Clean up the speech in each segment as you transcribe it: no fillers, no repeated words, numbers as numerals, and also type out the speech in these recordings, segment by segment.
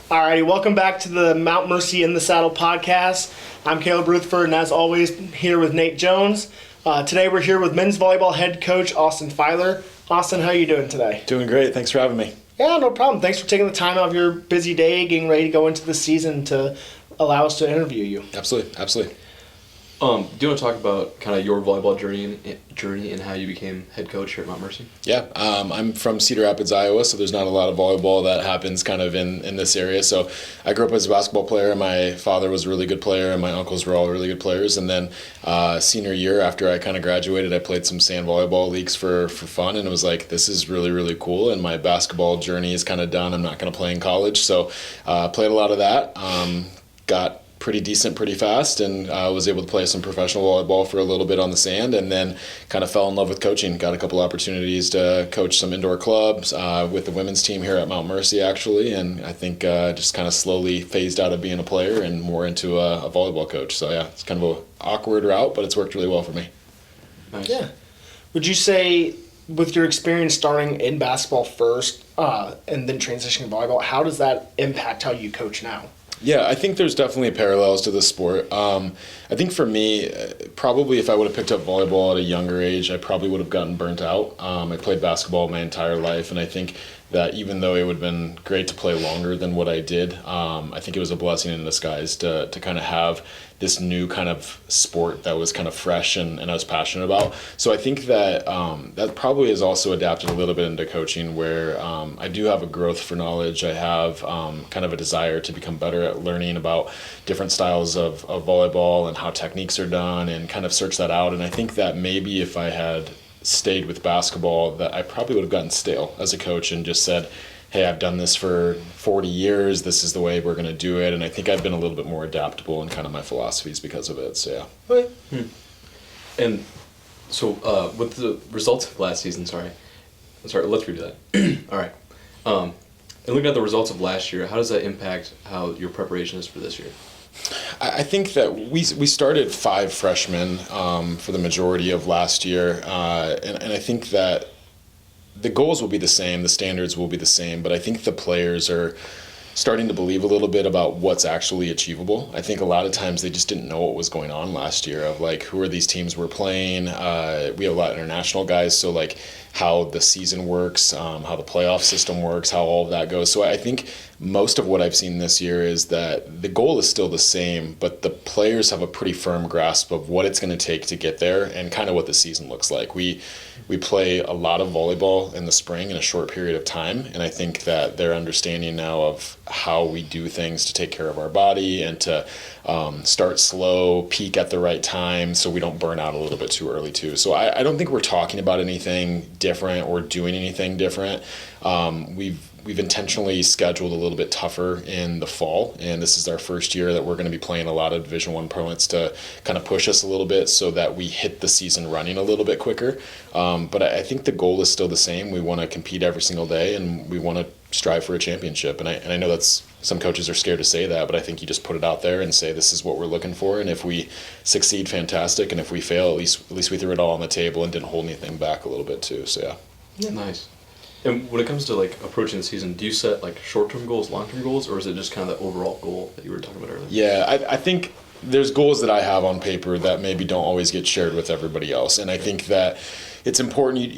Alrighty, welcome back to the Mount Mercy in the Saddle podcast. I'm Caleb Rutherford, and as always, here with Nate Jones. Today we're here with men's volleyball head coach Austin Filer. Austin, how are you doing today? Doing great. Thanks for having me. Yeah, no problem. Thanks for taking the time out of your busy day, getting ready to go into the season to allow us to interview you. Absolutely. Do you want to talk about kind of your volleyball journey and how you became head coach here at Mount Mercy? Yeah, I'm from Cedar Rapids, Iowa, so there's not a lot of volleyball that happens kind of in this area. So I grew up as a basketball player. My father was a really good player, and my uncles were all really good players. And then senior year, after I kind of graduated, I played some sand volleyball leagues for fun, and it was like, this is really, really cool. And my basketball journey is kind of done. I'm not going to play in college, so played a lot of that. Got pretty decent pretty fast, and was able to play some professional volleyball for a little bit on the sand, and then kind of fell in love with coaching. Got a couple opportunities to coach some indoor clubs with the women's team here at Mount Mercy, actually, and I think just kind of slowly phased out of being a player and more into a volleyball coach. So yeah, it's kind of an awkward route, but it's worked really well for me. Nice. Yeah. Would you say, with your experience starting in basketball first and then transitioning to volleyball, how does that impact how you coach now? Yeah, I think there's definitely parallels to the sport. I think for me, probably if I would have picked up volleyball at a younger age, I probably would have gotten burnt out. I played basketball my entire life, and I think that even though it would have been great to play longer than what I did, I think it was a blessing in disguise to kind of have this new kind of sport that was kind of fresh and I was passionate about. So I think that that probably has also adapted a little bit into coaching, where I do have a growth for knowledge. I have kind of a desire to become better at learning about different styles of volleyball and how techniques are done, and kind of search that out. And I think that maybe if I had stayed with basketball, that I probably would have gotten stale as a coach and just said, hey, I've done this for 40 years, this is the way we're going to do it. And I think I've been a little bit more adaptable in kind of my philosophies because of it, so yeah. Okay. And so with the results of last season, let's review that. All right. And looking at the results of last year, how does that impact how your preparation is for this year? I think that we started 5 freshmen for the majority of last year, and I think that the goals will be the same, the standards will be the same, but I think the players are starting to believe a little bit about what's actually achievable. I think a lot of times they just didn't know what was going on last year, of like, who are these teams we're playing. We have a lot of international guys, so like how the season works, how the playoff system works, how all of that goes. So I think most of what I've seen this year is that the goal is still the same, but the players have a pretty firm grasp of what it's going to take to get there and kind of what the season looks like. We play a lot of volleyball in the spring in a short period of time, and I think that they're understanding now of how we do things to take care of our body and to start slow, peak at the right time so we don't burn out a little bit too early too. So I don't think we're talking about anything different or doing anything different. We've intentionally scheduled a little bit tougher in the fall, and this is our first year that we're going to be playing a lot of Division I opponents to kind of push us a little bit so that we hit the season running a little bit quicker. But I think the goal is still the same. We want to compete every single day, and we want to strive for a championship. And I know that's, some coaches are scared to say that, but I think you just put it out there and say this is what we're looking for, and if we succeed, fantastic, and if we fail, at least we threw it all on the table and didn't hold anything back a little bit too. So yeah. Nice. And when it comes to like approaching the season, do you set like short-term goals, long-term goals, or is it just kind of the overall goal that you were talking about earlier? Yeah, I think there's goals that I have on paper that maybe don't always get shared with everybody else, and I think that it's important.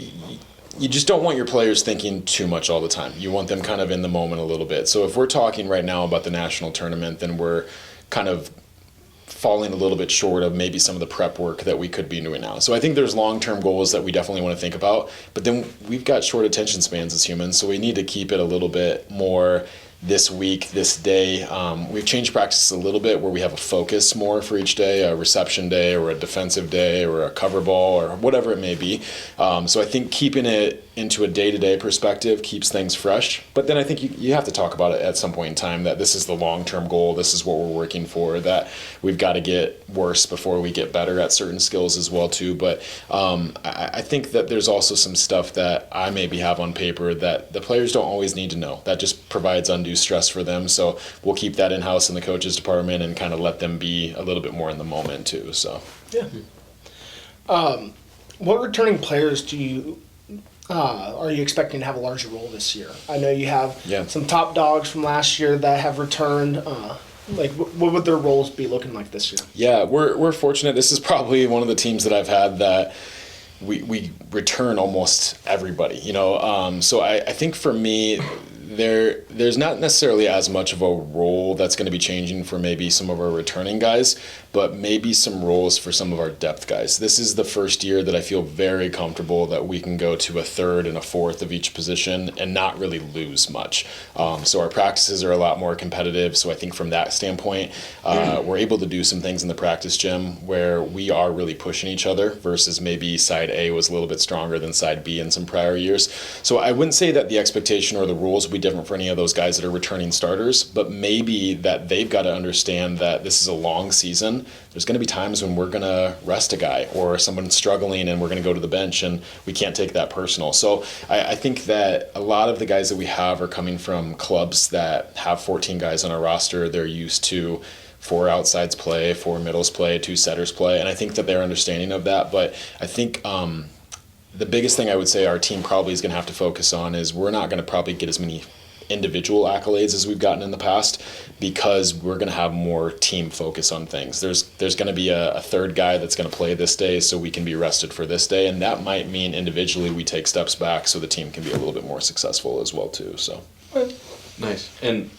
You just don't want your players thinking too much all the time. You want them kind of in the moment a little bit. So if we're talking right now about the national tournament, then we're kind of falling a little bit short of maybe some of the prep work that we could be doing now. So I think there's long-term goals that we definitely want to think about, but then we've got short attention spans as humans, so we need to keep it a little bit more this week, this day. We've changed practice a little bit where we have a focus more for each day, a reception day or a defensive day or a cover ball or whatever it may be. So I think keeping it into a day-to-day perspective keeps things fresh. But then I think you have to talk about it at some point in time, that this is the long-term goal, this is what we're working for, that we've got to get worse before we get better at certain skills as well too. But I think that there's also some stuff that I maybe have on paper that the players don't always need to know. That just provides undue stress for them. So we'll keep that in-house in the coaches department and kind of let them be a little bit more in the moment too. So yeah. What returning players do you are you expecting to have a larger role this year? I know you have Yeah. some top dogs from last year that have returned. What would their roles be looking like this year? Yeah, we're fortunate. This is probably one of the teams that I've had that we return almost everybody, so I think for me, there's not necessarily as much of a role that's going to be changing for maybe some of our returning guys, but maybe some roles for some of our depth guys. This is the first year that I feel very comfortable that we can go to a third and a fourth of each position and not really lose much. So our practices are a lot more competitive. So I think from that standpoint, we're able to do some things in the practice gym where we are really pushing each other versus maybe side A was a little bit stronger than side B in some prior years. So I wouldn't say that the expectation or the rules will be different for any of those guys that are returning starters, but maybe that they've got to understand that this is a long season. There's going to be times when we're going to rest a guy or someone's struggling and we're going to go to the bench, and we can't take that personal. So I think that a lot of the guys that we have are coming from clubs that have 14 guys on a roster. They're used to 4 outsides play, 4 middles play, 2 setters play, and I think that they're understanding of that. But I think the biggest thing I would say our team probably is going to have to focus on is we're not going to probably get as many individual accolades as we've gotten in the past, because we're going to have more team focus on things. There's going to be a third guy that's going to play this day so we can be rested for this day, and that might mean individually we take steps back so the team can be a little bit more successful as well too. So nice. And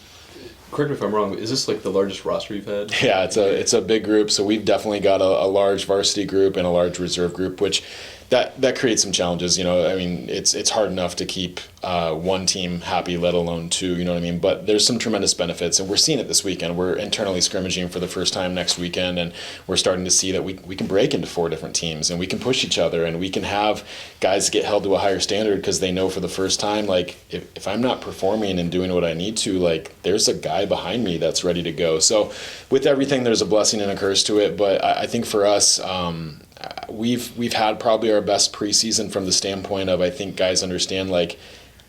correct me if I'm wrong, is this like the largest roster you've had? yeah, it's a big group. So we've definitely got a large varsity group and a large reserve group, which that creates some challenges. I mean, it's hard enough to keep one team happy, let alone 2. You know what I mean? But there's some tremendous benefits, and we're seeing it this weekend. We're internally scrimmaging for the first time next weekend, and we're starting to see that we can break into 4 different teams, and we can push each other, and we can have guys get held to a higher standard because they know for the first time, like, if I'm not performing and doing what I need to, like, there's a guy behind me that's ready to go. So with everything, there's a blessing and a curse to it. But I think for us, we've had probably our best preseason from the standpoint of, I think guys understand, like,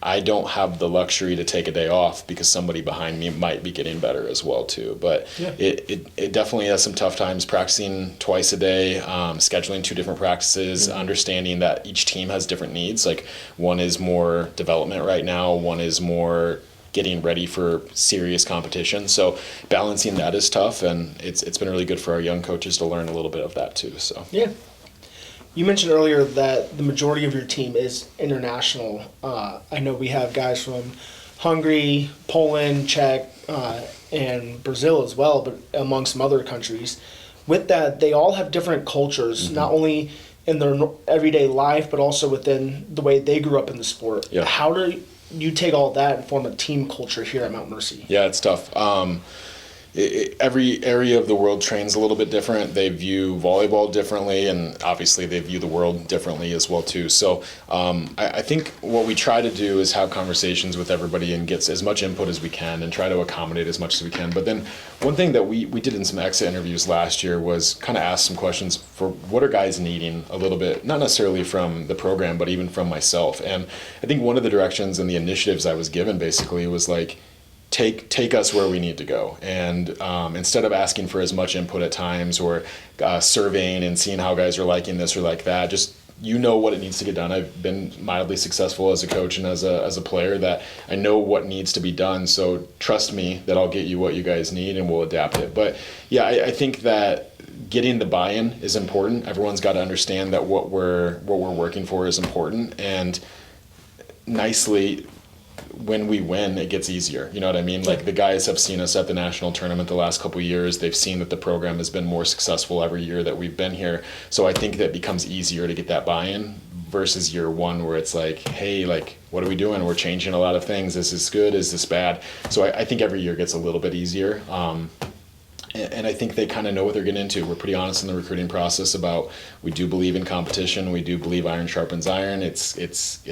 I don't have the luxury to take a day off because somebody behind me might be getting better as well too. But yeah, it definitely has some tough times practicing twice a day, scheduling 2 different practices, understanding that each team has different needs. Like, one is more development right now, one is more getting ready for serious competition. So balancing that is tough, and it's been really good for our young coaches to learn a little bit of that too. So yeah. You mentioned earlier that the majority of your team is international. I know we have guys from Hungary, Poland, Czech, and Brazil as well, but among some other countries. With that, they all have different cultures, not only in their everyday life, but also within the way they grew up in the sport. Yeah. How do you take all that and form a team culture here at Mount Mercy? Yeah, it's tough. Every area of the world trains a little bit different. They view volleyball differently, and obviously they view the world differently as well too. So I think what we try to do is have conversations with everybody and get as much input as we can and try to accommodate as much as we can. But then one thing that we did in some exit interviews last year was kind of ask some questions for what are guys needing a little bit, not necessarily from the program, but even from myself. And I think one of the directions and the initiatives I was given basically was like, take us where we need to go. And instead of asking for as much input at times or surveying and seeing how guys are liking this or like that, just what it needs to get done. I've been mildly successful as a coach and as a player, that I know what needs to be done. So trust me that I'll get you what you guys need and we'll adapt it. But yeah, I think that getting the buy-in is important. Everyone's got to understand that what we're working for is important. And nicely, when we win, it gets easier. You know what I mean? Like, the guys have seen us at the national tournament the last couple of years. They've seen that the program has been more successful every year that we've been here. So I think that it becomes easier to get that buy-in versus year one, where it's like, hey, like, what are we doing? We're changing a lot of things. Is this good? Is this bad? So I think every year gets a little bit easier. And I think they kind of know what they're getting into. We're pretty honest in the recruiting process about, we do believe in competition. We do believe iron sharpens iron. It's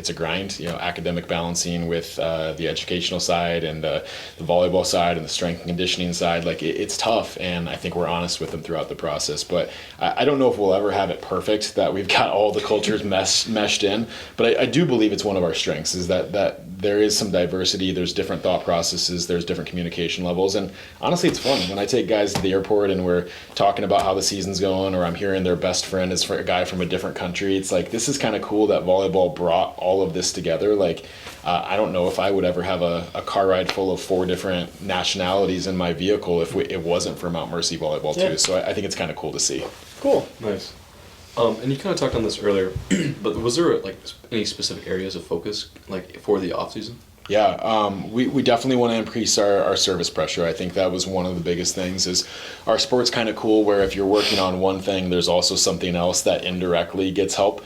a grind, academic balancing with the educational side and the volleyball side and the strength and conditioning side. Like, it's tough, and I think we're honest with them throughout the process. But I don't know if we'll ever have it perfect, that we've got all the cultures meshed in. But I do believe it's one of our strengths, is that there is some diversity. There's different thought processes. There's different communication levels. And honestly, it's fun when I take guys guys at the airport and we're talking about how the season's going, or I'm hearing their best friend is a guy from a different country. It's like, this is kind of cool that volleyball brought all of this together. Like, I don't know if I would ever have a car ride full of 4 different nationalities in my vehicle if it wasn't for Mount Mercy Volleyball too. So I think it's kind of cool to see. Cool. Nice. And you kind of talked on this earlier, but was there like any specific areas of focus like for the off season? Yeah, we definitely want to increase our service pressure. I think that was one of the biggest things. Is our sport's kind of cool where if you're working on one thing, there's also something else that indirectly gets help.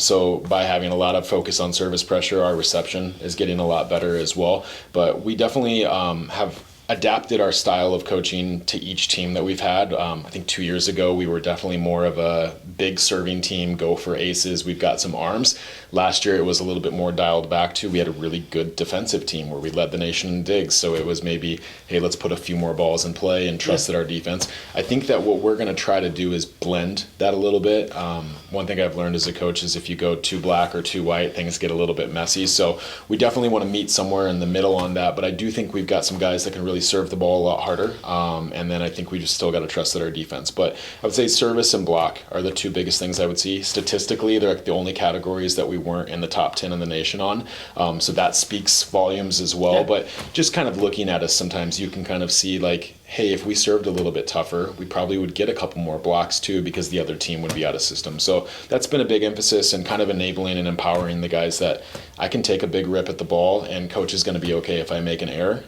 So by having a lot of focus on service pressure, our reception is getting a lot better as well. But we definitely have adapted our style of coaching to each team that we've had. I think 2 years ago, we were definitely more of a big serving team, go for aces. We've got some arms. Last year, it was a little bit more dialed back to, we had a really good defensive team where we led the nation in digs. So it was maybe, hey, let's put a few more balls in play and trust that our defense. I think that what we're going to try to do is blend that a little bit. One thing I've learned as a coach is if you go too black or too white, things get a little bit messy. So we definitely want to meet somewhere in the middle on that. But I do think we've got some guys that can really serve the ball a lot harder. And then I think we just still got to trust that our defense. But I would say service and block are the 2 biggest things I would see. Statistically, they're like the only categories that we weren't in the top 10 in the nation on. So that speaks volumes as well. Yeah. But just kind of looking at us, sometimes you can kind of see like, hey, if we served a little bit tougher, we probably would get a couple more blocks too because the other team would be out of system. So that's been a big emphasis and kind of enabling and empowering the guys that I can take a big rip at the ball and coach is going to be okay if I make an error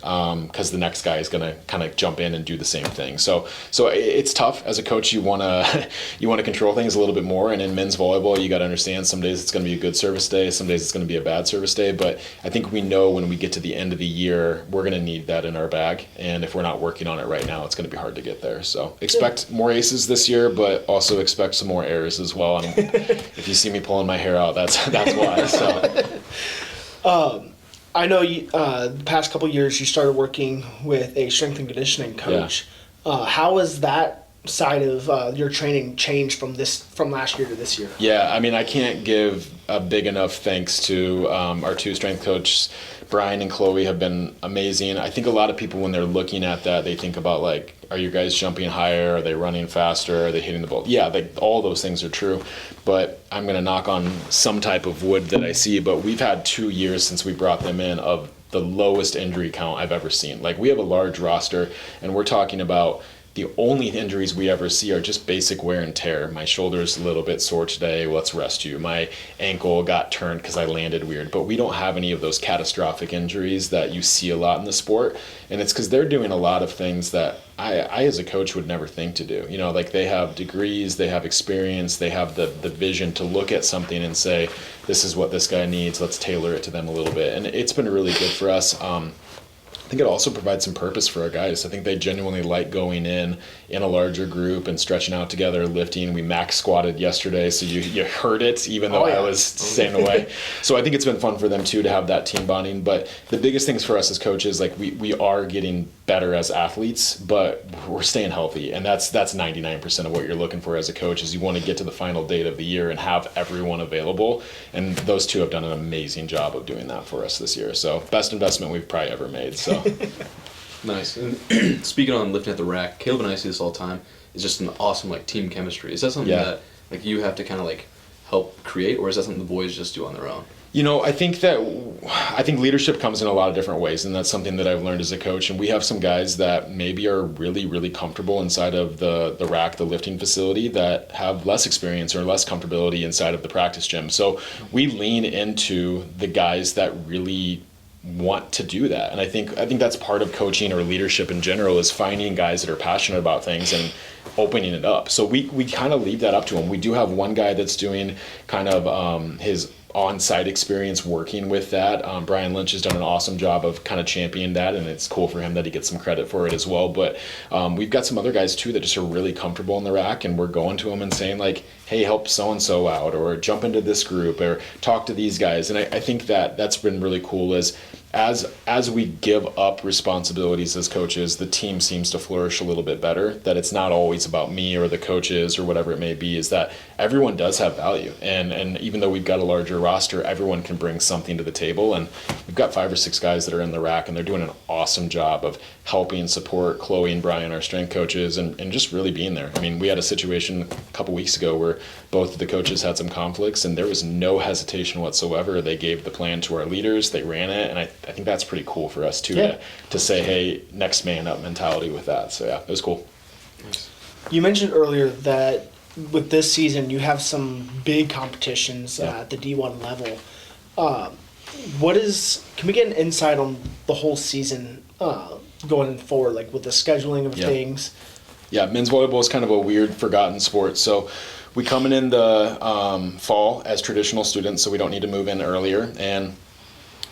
because the next guy is going to kind of jump in and do the same thing. So it's tough. As a coach, you want to control things a little bit more. And in men's volleyball, you got to understand some days it's going to be a good service day, some days it's going to be a bad service day. But I think we know when we get to the end of the year, we're going to need that in our bag. And if we're not working on it right now, it's going to be hard to get there. So expect more aces this year, but also expect some more errors as well. And if you see me pulling my hair out, that's why. So. I know you, the past couple of years you started working with a strength and conditioning coach. Yeah. How has that side of your training changed from last year to this year? Yeah, I mean, I can't give a big enough thanks to our 2 strength coaches. Brian and Chloe have been amazing. I think a lot of people, when they're looking at that, they think about like, are you guys jumping higher? Are they running faster? Are they hitting the ball? Yeah, all those things are true. But I'm going to knock on some type of wood that I see. But we've had 2 years since we brought them in of the lowest injury count I've ever seen. Like, we have a large roster, and we're talking about the only injuries we ever see are just basic wear and tear. My shoulder's a little bit sore today, let's rest you. My ankle got turned because I landed weird. But we don't have any of those catastrophic injuries that you see a lot in the sport. And it's because they're doing a lot of things that I as a coach would never think to do. You know, like they have degrees, they have experience, they have the vision to look at something and say, this is what this guy needs, let's tailor it to them a little bit. And it's been really good for us. I think it also provides some purpose for our guys. I think they genuinely like going in a larger group and stretching out together, lifting. We max squatted yesterday, so you heard it, even though I was staying away. So I think it's been fun for them too to have that team bonding. But the biggest things for us as coaches, like we are getting better as athletes, but we're staying healthy, and that's 99% of what you're looking for as a coach. Is you want to get to the final date of the year and have everyone available. And those 2 have done an amazing job of doing that for us this year. So best investment we've probably ever made. So. Nice. And speaking on lifting at the rack, Caleb and I see this all the time. It's just an awesome like team chemistry. Is that something that like you have to kind of like help create, or is that something the boys just do on their own? You know, I think leadership comes in a lot of different ways, and that's something that I've learned as a coach. And we have some guys that maybe are really, really comfortable inside of the rack, the lifting facility, that have less experience or less comfortability inside of the practice gym. So we lean into the guys that really want to do that. And I think that's part of coaching or leadership in general, is finding guys that are passionate about things and opening it up. So we kind of leave that up to them. We do have one guy that's doing kind of his on-site experience working with that. Brian Lynch has done an awesome job of kind of championing that, and it's cool for him that he gets some credit for it as well. But we've got some other guys too that just are really comfortable in the rack, and we're going to them and saying like, hey, help so-and-so out, or jump into this group, or talk to these guys. And I think that that's been really cool, is as we give up responsibilities as coaches, the team seems to flourish a little bit better. That it's not always about me or the coaches or whatever it may be, is that everyone does have value. And even though we've got a larger roster, everyone can bring something to the table. And we've got 5 or 6 guys that are in the rack, and they're doing an awesome job of helping support Chloe and Brian, our strength coaches, and just really being there. I mean, we had a situation a couple weeks ago where both of the coaches had some conflicts, and there was no hesitation whatsoever. They gave the plan to our leaders, they ran it, and I think that's pretty cool for us too, to say, hey, next man up mentality with that. So yeah, it was cool. Nice. You mentioned earlier that with this season you have some big competitions at the D1 level. Can we get an insight on the whole season going forward, like with the scheduling of things? Yeah, men's volleyball is kind of a weird, forgotten sport. So we come in the fall as traditional students, so we don't need to move in earlier. And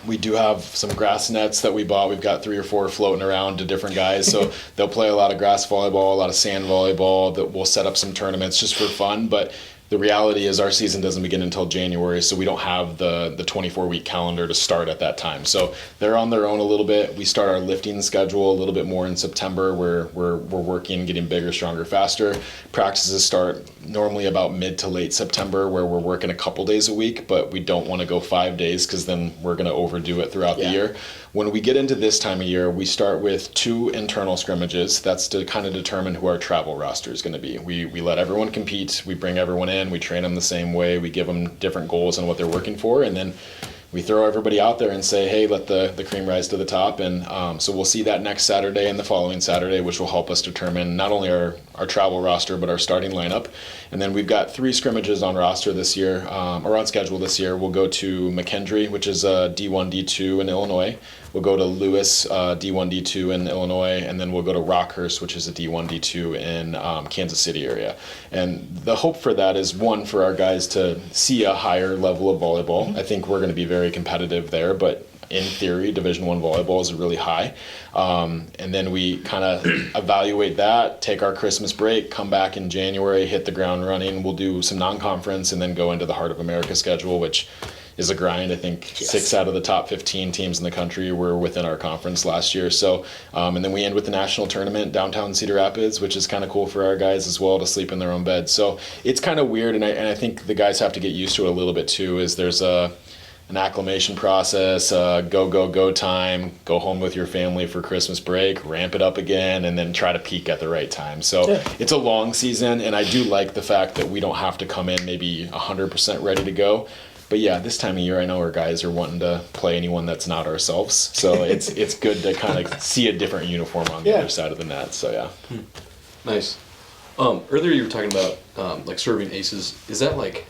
we do have some grass nets that we bought. We've got 3 or 4 floating around to different guys. So they'll play a lot of grass volleyball, a lot of sand volleyball. That we'll set up some tournaments just for fun. But the reality is our season doesn't begin until January, so we don't have the 24-week calendar to start at that time. So they're on their own a little bit. We start our lifting schedule a little bit more in September, where we're working, getting bigger, stronger, faster. Practices start normally about mid to late September, where we're working a couple days a week, but we don't want to go 5 days because then we're going to overdo it throughout the year. When we get into this time of year, we start with 2 internal scrimmages. That's to kind of determine who our travel roster is going to be. We let everyone compete. We bring everyone in. We train them the same way. We give them different goals and what they're working for. And then we throw everybody out there and say, hey, let the cream rise to the top. And so we'll see that next Saturday and the following Saturday, which will help us determine not only our travel roster, but our starting lineup. And then we've got 3 scrimmages on roster this year, or on schedule this year. We'll go to McKendree, which is a D1, D2 in Illinois. We'll go to Lewis, D1, D2 in Illinois, and then we'll go to Rockhurst, which is a D1, D2 in Kansas City area. And the hope for that is, one, for our guys to see a higher level of volleyball. I think we're going to be very competitive there, but in theory, Division I volleyball is really high. And then we kind of evaluate that, take our Christmas break, come back in January, hit the ground running. We'll do some non-conference and then go into the Heart of America schedule, which is a grind. I think 6 out of the top 15 teams in the country were within our conference last year. So, and then we end with the national tournament downtown Cedar Rapids, which is kind of cool for our guys as well to sleep in their own bed. So it's kind of weird, and I think the guys have to get used to it a little bit too. Is there's an acclimation process, go time, go home with your family for Christmas break, ramp it up again, and then try to peak at the right time. So it's a long season, and I do like the fact that we don't have to come in maybe 100% ready to go. But yeah, this time of year, I know our guys are wanting to play anyone that's not ourselves. So it's good to kind of see a different uniform on the other side of the net. So yeah. Nice. Earlier you were talking about like serving aces. Is that like,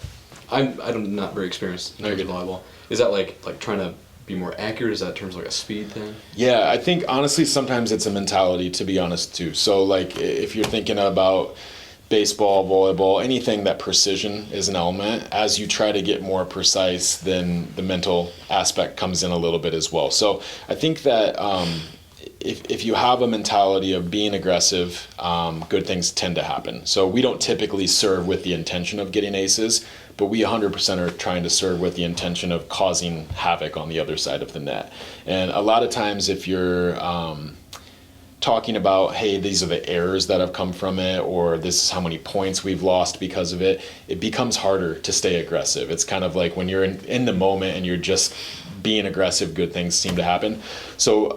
I'm not very experienced in volleyball. Is that like trying to be more accurate? Is that in terms of like a speed thing? Yeah, I think honestly sometimes it's a mentality, to be honest too. So like if you're thinking about baseball, volleyball, anything that precision is an element, as you try to get more precise, then the mental aspect comes in a little bit as well. So I think that if you have a mentality of being aggressive, good things tend to happen. So we don't typically serve with the intention of getting aces, but we 100% are trying to serve with the intention of causing havoc on the other side of the net. And a lot of times if you're talking about, hey, these are the errors that have come from it, or this is how many points we've lost because of it, it becomes harder to stay aggressive. It's kind of like when you're in the moment and you're just being aggressive, good things seem to happen. So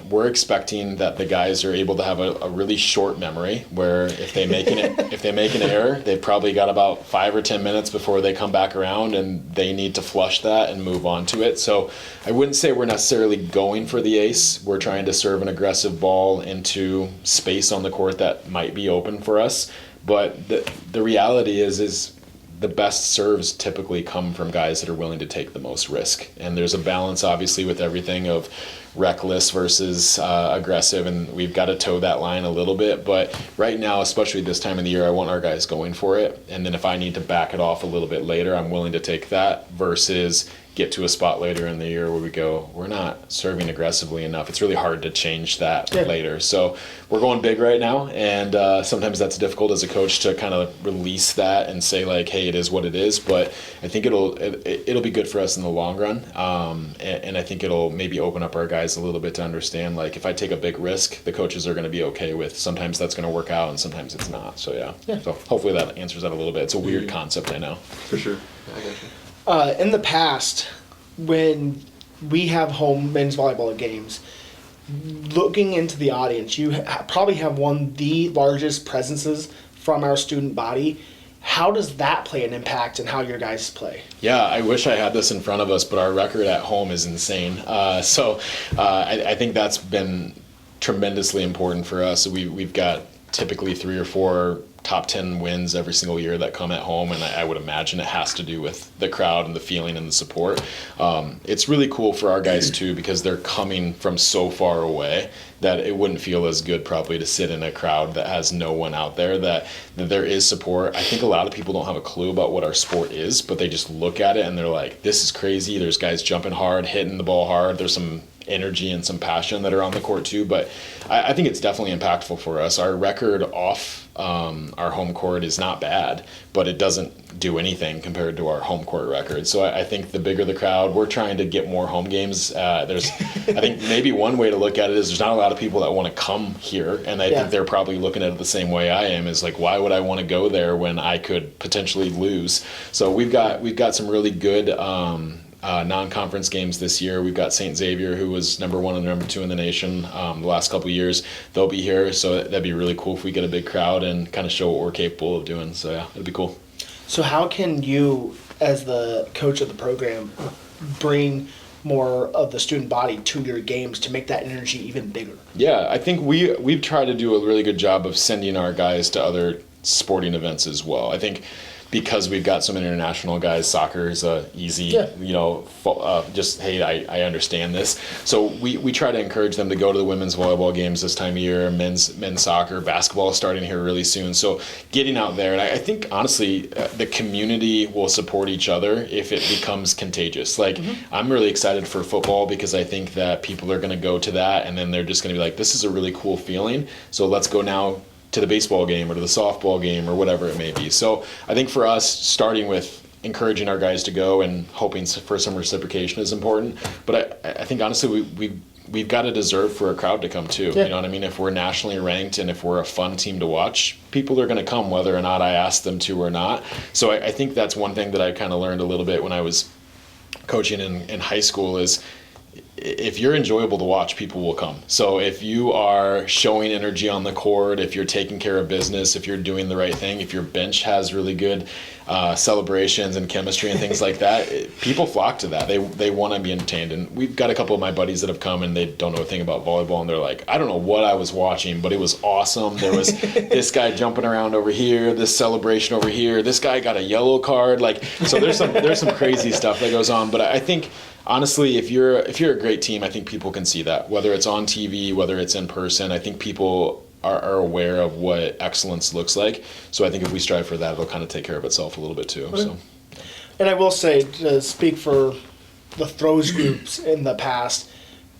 we're expecting that the guys are able to have a really short memory, where if they make an error, they've probably got about 5 or 10 minutes before they come back around, and they need to flush that and move on to it. So I wouldn't say we're necessarily going for the ace. We're trying to serve an aggressive ball into space on the court that might be open for us. But the reality is the best serves typically come from guys that are willing to take the most risk. And there's a balance, obviously, with everything of reckless versus aggressive, and we've got to toe that line a little bit. But right now, especially this time of the year, I want our guys going for it. And then if I need to back it off a little bit later, I'm willing to take that versus get to a spot later in the year where we go, we're not serving aggressively enough. It's really hard to change that later. So we're going big right now, and sometimes that's difficult as a coach to kind of release that and say like, hey, it is what it is. But I think it'll be good for us in the long run, and I think it'll maybe open up our guys a little bit to understand like if I take a big risk, the coaches are going to be okay with. Sometimes that's going to work out, and sometimes it's not. So yeah. So hopefully that answers that a little bit. It's a weird concept, I know. For sure. Yeah, I got you. In the past, when we have home men's volleyball games, looking into the audience, you probably have one of the largest presences from our student body. How does that play an impact in how your guys play? Yeah, I wish I had this in front of us, but our record at home is insane. So I think that's been tremendously important for us. We've got typically 3 or 4 top 10 wins every single year that come at home, and I would imagine it has to do with the crowd and the feeling and the support. It's really cool for our guys too, because they're coming from so far away that it wouldn't feel as good probably to sit in a crowd that has no one out there, that there is support. I think a lot of people don't have a clue about what our sport is, but they just look at it and they're like, this is crazy. There's guys jumping hard, hitting the ball hard. There's some energy and some passion that are on the court too, but I think it's definitely impactful for us. Our record off our home court is not bad, but it doesn't do anything compared to our home court record. So I think the bigger the crowd, we're trying to get more home games. I think maybe one way to look at it is there's not a lot of people that want to come here, and I think they're probably looking at it the same way I am, is like, why would I want to go there when I could potentially lose? So we've got some really good non-conference games this year. We've got St. Xavier, who was number 1 and number 2 in the nation the last couple of years. They'll be here, so that'd be really cool if we get a big crowd and kind of show what we're capable of doing. So yeah, it'd be cool. So how can you, as the coach of the program, bring more of the student body to your games to make that energy even bigger? Yeah, I think we've tried to do a really good job of sending our guys to other sporting events as well. I think because we've got so many international guys, soccer is a easy, just, hey, I understand this. So we try to encourage them to go to the women's volleyball games this time of year, men's soccer, basketball is starting here really soon. So getting out there, and I think, honestly, the community will support each other if it becomes contagious. Like, I'm really excited for football because I think that people are going to go to that, and then they're just going to be like, this is a really cool feeling, so let's go now to the baseball game or to the softball game or whatever it may be. So I think for us, starting with encouraging our guys to go and hoping for some reciprocation is important. But I think honestly we've got to deserve for a crowd to come too. Yeah. You know what I mean? If we're nationally ranked and if we're a fun team to watch, people are going to come whether or not I ask them to or not. So I think that's one thing that I kind of learned a little bit when I was coaching in high school is, if you're enjoyable to watch, people will come. So if you are showing energy on the court, if you're taking care of business, if you're doing the right thing, if your bench has really good celebrations and chemistry and things like that, people flock to that. They want to be entertained. And we've got a couple of my buddies that have come and they don't know a thing about volleyball, and they're like, I don't know what I was watching, but it was awesome. There was this guy jumping around over here, this celebration over here, this guy got a yellow card. Like, so there's some crazy stuff that goes on. But I think, honestly, if you're a great team, I think people can see that, whether it's on TV, whether it's in person. I think people are aware of what excellence looks like. So I think if we strive for that, it'll kind of take care of itself a little bit too. Okay. So, and I will say, to speak for the throws groups in the past,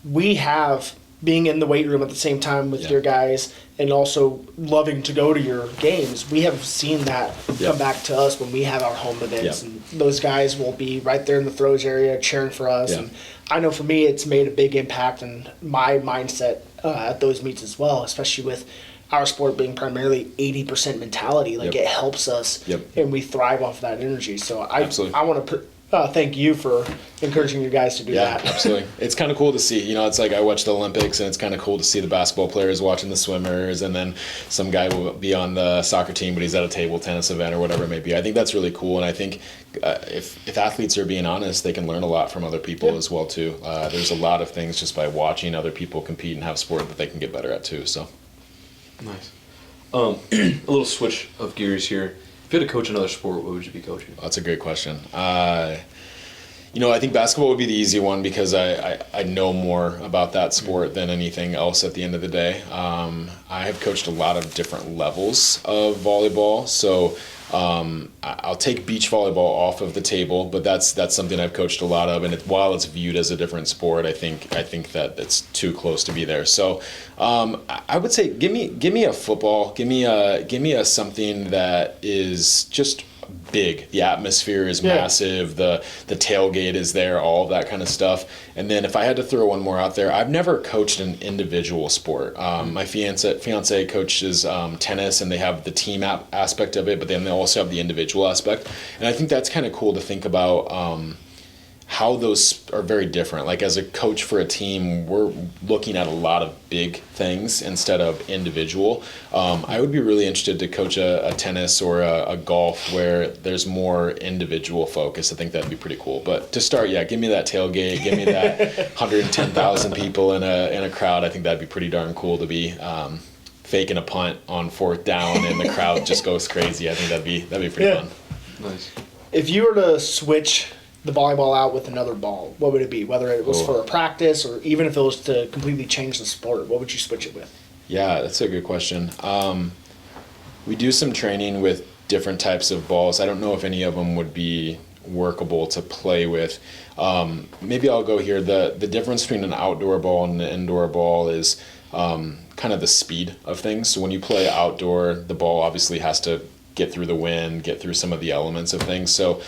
we have, being in the weight room at the same time with your guys and also loving to go to your games, we have seen that come back to us when we have our home events. And those guys will be right there in the throws area cheering for us. And I know for me, it's made a big impact in my mindset at those meets as well, especially with our sport being primarily 80% mentality. Like, it helps us and we thrive off of that energy. So I want to thank you for encouraging you guys to do that. Yeah, absolutely. It's kind of cool to see. You know, it's like I watch the Olympics, and it's kind of cool to see the basketball players watching the swimmers, and then some guy will be on the soccer team, but he's at a table tennis event or whatever it may be. I think that's really cool, and I think if athletes are being honest, they can learn a lot from other people as well too. There's a lot of things just by watching other people compete and have sport that they can get better at too. So nice. A little switch of gears here. If you had to coach another sport, what would you be coaching? That's a great question. I think basketball would be the easy one because I know more about that sport than anything else at the end of the day. I have coached a lot of different levels of volleyball, so I'll take beach volleyball off of the table, but that's something I've coached a lot of, and while it's viewed as a different sport, I think that it's too close to be there. So I would say give me a football, give me a something that is just big. The atmosphere is massive. The tailgate is there. All of that kind of stuff. And then if I had to throw one more out there, I've never coached an individual sport. My fiance coaches tennis, and they have the team aspect of it, but then they also have the individual aspect. And I think that's kind of cool to think about. How those are very different. Like as a coach for a team, we're looking at a lot of big things instead of individual. I would be really interested to coach a tennis or a golf where there's more individual focus. I think that'd be pretty cool. But to start, give me that tailgate, give me that 110,000 people in a crowd. I think that'd be pretty darn cool to be faking a punt on 4th down and the crowd just goes crazy. I think that'd be pretty fun. Nice. If you were to switch the volleyball out with another ball, what would it be? Whether it was for a practice or even if it was to completely change the sport, what would you switch it with? Yeah, that's a good question. We do some training with different types of balls. I don't know if any of them would be workable to play with. Maybe I'll go here. The difference between an outdoor ball and an indoor ball is kind of the speed of things. So when you play outdoor, the ball obviously has to get through the wind, get through some of the elements of things. So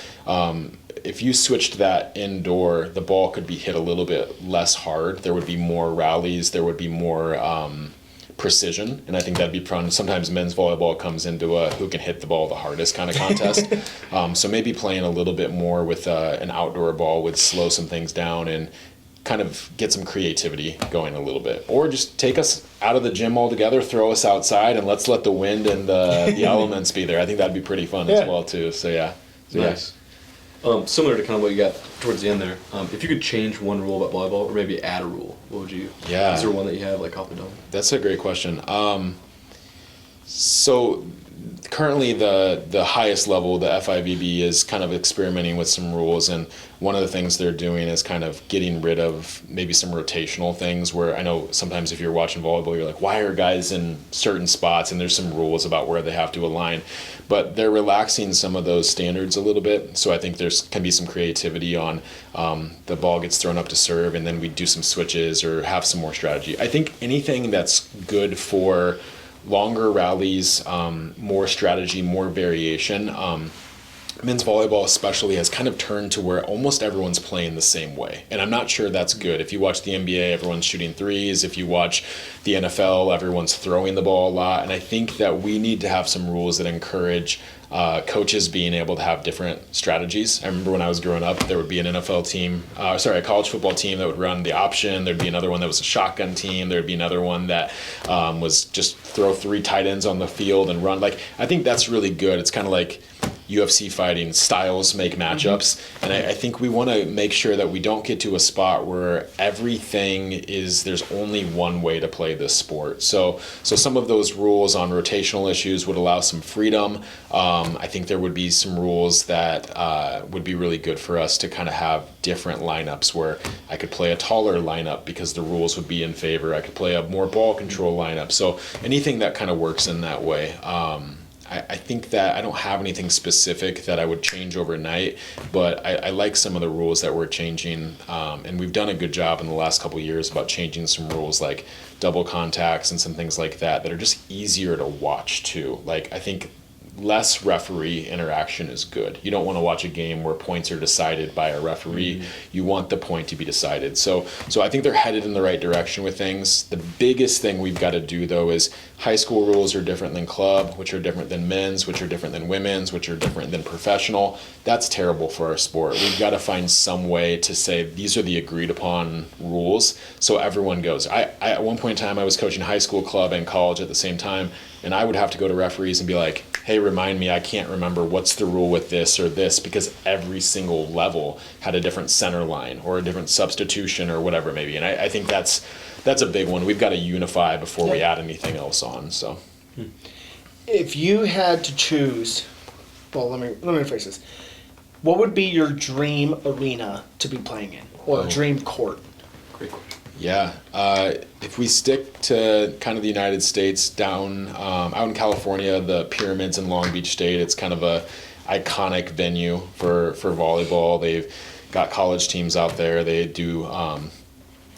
if you switched that indoor, the ball could be hit a little bit less hard. There would be more rallies. There would be more precision, and I think that'd be fun. Sometimes men's volleyball comes into a who can hit the ball the hardest kind of contest. So maybe playing a little bit more with an outdoor ball would slow some things down and kind of get some creativity going a little bit. Or just take us out of the gym altogether, throw us outside, and let's let the wind and the elements be there. I think that'd be pretty fun as well too. So yeah. Nice. Similar to kind of what you got towards the end there, if you could change one rule about volleyball or maybe add a rule, what would you? Yeah. Is there one that you have like off the dome? That's a great question. So currently the highest level, the FIVB, is kind of experimenting with some rules, and one of the things they're doing is kind of getting rid of maybe some rotational things where I know sometimes if you're watching volleyball, you're like, why are guys in certain spots? And there's some rules about where they have to align. But they're relaxing some of those standards a little bit. So I think can be some creativity on the ball gets thrown up to serve, and then we do some switches or have some more strategy. I think anything that's good for longer rallies, more strategy, more variation. Men's volleyball especially has kind of turned to where almost everyone's playing the same way. And I'm not sure that's good. If you watch the NBA, everyone's shooting threes. If you watch the NFL, everyone's throwing the ball a lot. And I think that we need to have some rules that encourage coaches being able to have different strategies. I remember when I was growing up, there would be an NFL team, a college football team that would run the option. There'd be another one that was a shotgun team. There'd be another one that was just throw 3 tight ends on the field and run. Like, I think that's really good. It's kind of like UFC fighting, styles make matchups. And I think we want to make sure that we don't get to a spot where everything is, there's only one way to play this sport. So some of those rules on rotational issues would allow some freedom. I think there would be some rules that would be really good for us to kind of have different lineups where I could play a taller lineup because the rules would be in favor. I could play a more ball control lineup. So anything that kind of works in that way. I think that I don't have anything specific that I would change overnight, but I like some of the rules that we're changing, and we've done a good job in the last couple of years about changing some rules like double contacts and some things like that are just easier to watch too. Like, I think less referee interaction is good. You don't want to watch a game where points are decided by a referee. Mm-hmm. You want the point to be decided. So I think they're headed in the right direction with things. The biggest thing we've got to do, though, is high school rules are different than club, which are different than men's, which are different than women's, which are different than professional. That's terrible for our sport. We've got to find some way to say these are the agreed upon rules so everyone goes. I at one point in time, I was coaching high school, club, and college at the same time, and I would have to go to referees and be like, hey, remind me, I can't remember what's the rule with this or this, because every single level had a different center line or a different substitution or whatever it may be. And I think that's a big one. We've got to unify before we add anything else on. So, if you had to choose, well, let me rephrase this. what would be your dream arena to be playing in, or dream court? Great question. Yeah, if we stick to kind of the United States, down out in California, the Pyramids in Long Beach State, it's kind of a iconic venue for volleyball. They've got college teams out there. They do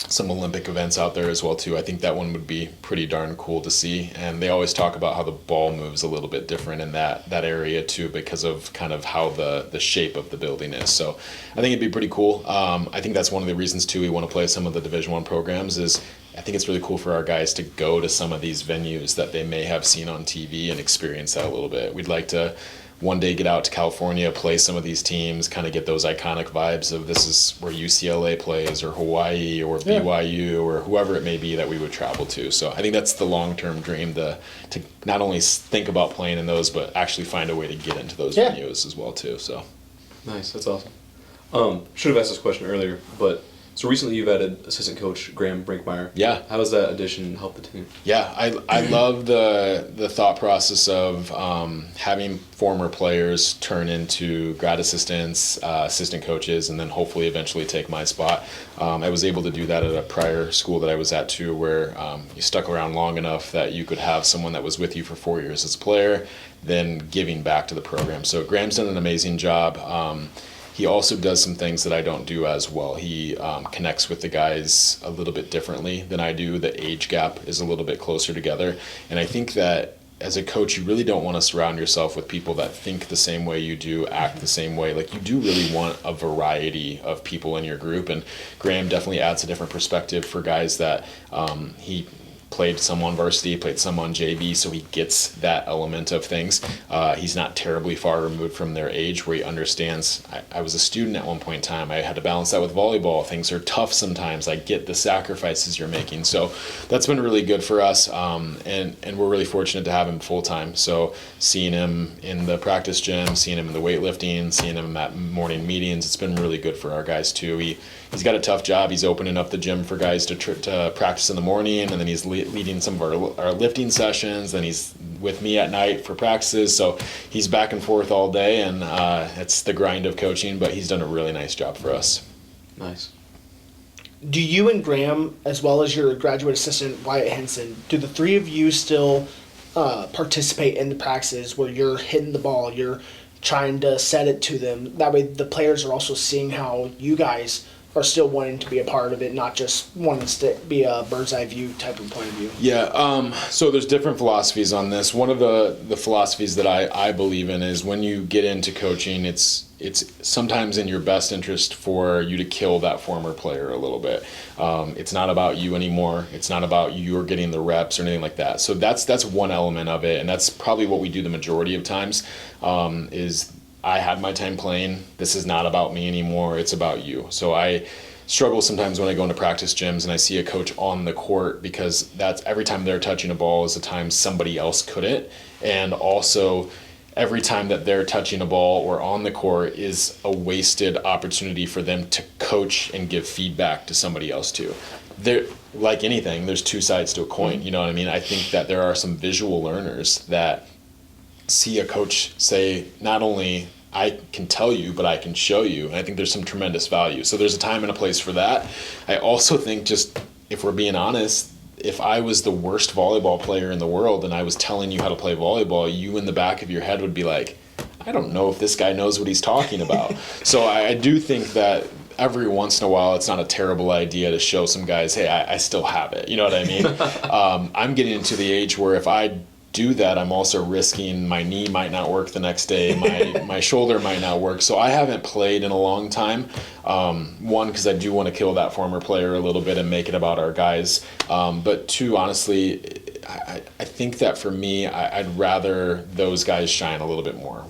some Olympic events out there as well too. I think that one would be pretty darn cool to see. And they always talk about how the ball moves a little bit different in that area too, because of kind of how the shape of the building is. So I think it'd be pretty cool. I think that's one of the reasons too we want to play some of the Division I programs is I think it's really cool for our guys to go to some of these venues that they may have seen on TV and experience that a little bit. We'd like to one day get out to California, play some of these teams, kind of get those iconic vibes of this is where UCLA plays or Hawaii or BYU or whoever it may be that we would travel to. So I think that's the long-term dream to not only think about playing in those, but actually find a way to get into those venues as well too. So nice, that's awesome. Should have asked this question earlier, but so recently you've added assistant coach Graham Brinkmeyer. Yeah. How has that addition helped the team? Yeah, I love the thought process of having former players turn into grad assistants, assistant coaches, and then hopefully eventually take my spot. I was able to do that at a prior school that I was at too, where you stuck around long enough that you could have someone that was with you for 4 years as a player, then giving back to the program. So Graham's done an amazing job. He also does some things that I don't do as well. He connects with the guys a little bit differently than I do. The age gap is a little bit closer together. And I think that as a coach, you really don't want to surround yourself with people that think the same way you do, act the same way. Like, you do really want a variety of people in your group. And Graham definitely adds a different perspective for guys that he played some on varsity, played some on JV, so he gets that element of things. He's not terribly far removed from their age, where he understands, I was a student at one point in time. I had to balance that with volleyball. Things are tough sometimes. I get the sacrifices you're making. So that's been really good for us, and we're really fortunate to have him full-time. So seeing him in the practice gym, seeing him in the weightlifting, seeing him at morning meetings, it's been really good for our guys too. He's got a tough job. He's opening up the gym for guys to practice in the morning, and then he's leading some of our lifting sessions. Then he's with me at night for practices. So he's back and forth all day, and it's the grind of coaching, but he's done a really nice job for us. Nice. Do you and Graham, as well as your graduate assistant Wyatt Henson, do the three of you still participate in the practices where you're hitting the ball, you're trying to set it to them? That way the players are also seeing how you guys are still wanting to be a part of it, not just wanting to be a bird's eye view type of point of view. Yeah, so there's different philosophies on this. One of the philosophies that I believe in is when you get into coaching, it's sometimes in your best interest for you to kill that former player a little bit. It's not about you anymore. It's not about you getting the reps or anything like that. So that's one element of it, and that's probably what we do the majority of times, is I had my time playing. This is not about me anymore. It's about you. So I struggle sometimes when I go into practice gyms and I see a coach on the court, because that's every time they're touching a ball is a time somebody else couldn't. And also every time that they're touching a ball or on the court is a wasted opportunity for them to coach and give feedback to somebody else too. There, like anything, there's two sides to a coin. You know what I mean? I think that there are some visual learners that see a coach say, not only I can tell you, but I can show you. And I think there's some tremendous value. So there's a time and a place for that. I also think, just if we're being honest, if I was the worst volleyball player in the world and I was telling you how to play volleyball, you in the back of your head would be like, I don't know if this guy knows what he's talking about. So I do think that every once in a while, it's not a terrible idea to show some guys, hey, I still have it. You know what I mean? I'm getting into the age where if I do that, I'm also risking my knee might not work the next day, my shoulder might not work. So I haven't played in a long time. One, because I do want to kill that former player a little bit and make it about our guys. But two, honestly, I think that for me, I'd rather those guys shine a little bit more.